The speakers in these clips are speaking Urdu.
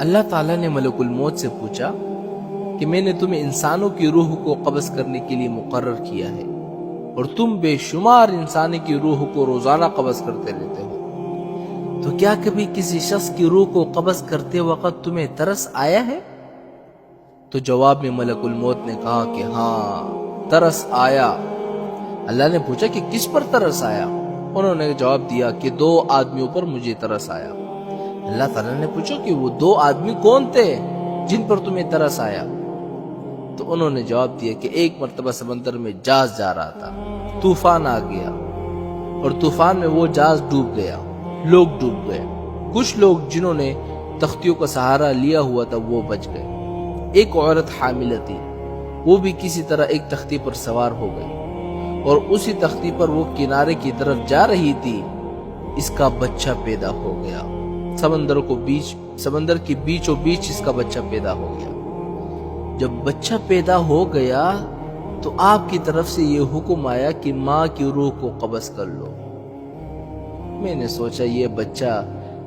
اللہ تعالیٰ نے ملک الموت سے پوچھا کہ میں نے تمہیں انسانوں کی روح کو قبض کرنے کے لیے مقرر کیا ہے اور تم بے شمار انسانی کی روح کو روزانہ قبض کرتے رہتے ہو، تو کیا کبھی کسی شخص کی روح کو قبض کرتے وقت تمہیں ترس آیا ہے؟ تو جواب میں ملک الموت نے کہا کہ ہاں، ترس آیا۔ اللہ نے پوچھا کہ کس پر ترس آیا؟ انہوں نے جواب دیا کہ 2 آدمیوں پر مجھے ترس آیا۔ اللہ تعالیٰ نے پوچھا کہ وہ 2 آدمی کون تھے جن پر تمہیں ترس آیا؟ تو انہوں نے جواب دیا کہ ایک مرتبہ سمندر میں جہاز جا رہا تھا، طوفان آ گیا اور طوفان میں وہ جہاز ڈوب گیا، لوگ ڈوب گئے، کچھ لوگ جنہوں نے تختیوں کا سہارا لیا ہوا تھا وہ بچ گئے، ایک عورت حاملہ تھی، وہ بھی کسی طرح ایک تختی پر سوار ہو گئی اور اسی تختی پر وہ کنارے کی طرف جا رہی تھی، اس کا بچہ پیدا ہو گیا، سمندر کے بیچوں بیچ اس کا بچہ پیدا ہو گیا۔ جب بچہ پیدا ہو گیا تو آپ کی طرف سے یہ حکم آیا کہ ماں کی روح کو قبض کر لو۔ میں نے سوچا یہ بچہ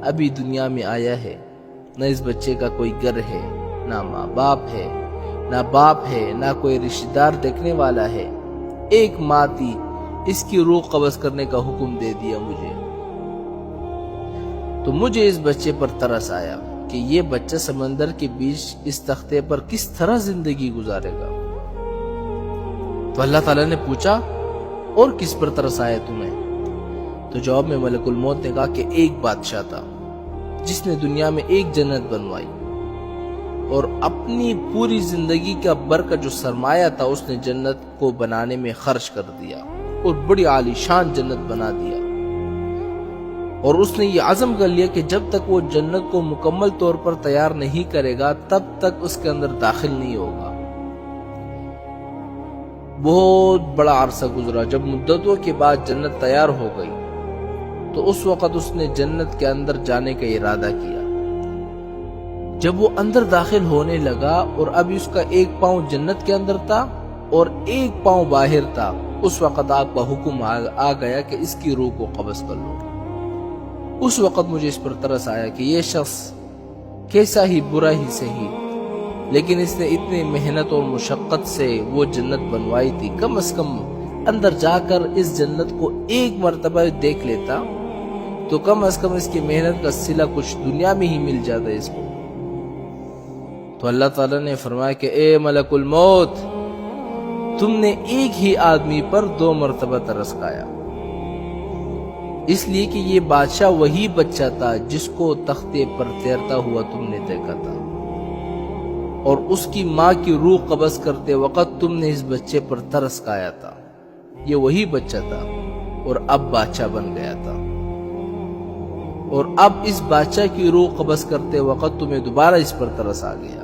ابھی دنیا میں آیا ہے، نہ اس بچے کا کوئی گھر ہے، نہ ماں باپ ہے، نہ باپ ہے، نہ کوئی رشتہ دار دیکھنے والا ہے، ایک ماں تھی، اس کی روح قبض کرنے کا حکم دے دیا مجھے۔ تو مجھے اس بچے پر ترس آیا کہ یہ بچہ سمندر کے بیچ اس تختے پر کس طرح زندگی گزارے گا۔ تو اللہ تعالیٰ نے پوچھا اور کس پر ترس آیا تمہیں؟ تو جواب میں ملک الموت نے کہا کہ ایک بادشاہ تھا جس نے دنیا میں ایک جنت بنوائی اور اپنی پوری زندگی کا بھر کا جو سرمایہ تھا اس نے جنت کو بنانے میں خرچ کر دیا اور بڑی عالی شان جنت بنا دیا، اور اس نے یہ عزم کر لیا کہ جب تک وہ جنت کو مکمل طور پر تیار نہیں کرے گا تب تک اس کے اندر داخل نہیں ہوگا۔ بہت بڑا عرصہ گزرا، جب مدتوں کے بعد جنت تیار ہو گئی تو اس وقت اس نے جنت کے اندر جانے کا ارادہ کیا۔ جب وہ اندر داخل ہونے لگا اور اب اس کا ایک پاؤں جنت کے اندر تھا اور ایک پاؤں باہر تھا، اس وقت آپ کا حکم آ گیا کہ اس کی روح کو قبض کر لو۔ اس وقت مجھے اس پر ترس آیا کہ یہ شخص کیسا ہی برا ہی صحیح، لیکن اس نے اتنی محنت اور مشقت سے وہ جنت بنوائی تھی، کم از کم اندر جا کر اس جنت کو ایک مرتبہ دیکھ لیتا تو کم از کم اس کی محنت کا صلہ کچھ دنیا میں ہی مل جاتا اس کو۔ تو اللہ تعالیٰ نے فرمایا کہ اے ملک الموت، تم نے ایک ہی آدمی پر 2 مرتبہ ترس کھایا، اس لیے کہ یہ بادشاہ وہی بچہ تھا جس کو تختے پر تیرتا ہوا تم نے دیکھا تھا، اور اس کی ماں کی روح قبض کرتے وقت تم نے اس بچے پر ترس کھایا تھا، یہ وہی بچہ تھا اور اب بادشاہ بن گیا تھا، اور اب اس بادشاہ کی روح قبض کرتے وقت تمہیں دوبارہ اس پر ترس آ گیا۔